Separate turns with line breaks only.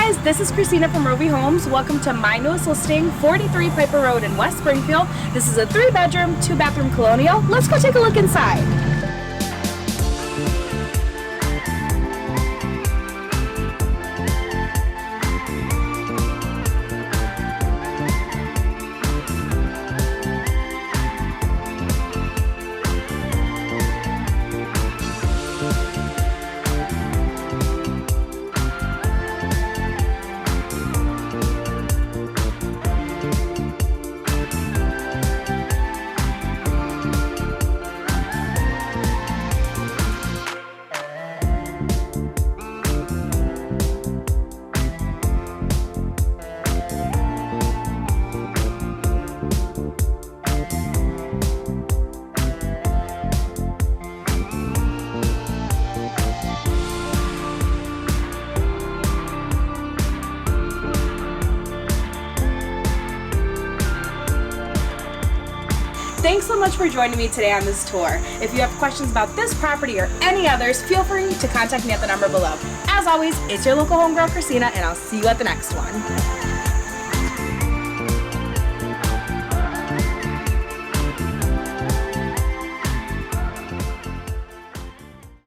guys, this is Kristina from Rovi Homes. Welcome to my newest listing, 43 Piper Road in West Springfield. This is a 3-bedroom, 2-bathroom colonial. Let's go take a look inside. Thanks so much for joining me today on this tour. If you have questions about this property or any others, feel free to contact me at the number below. As always, it's your local homegirl, Kristina, and I'll see you at the next one.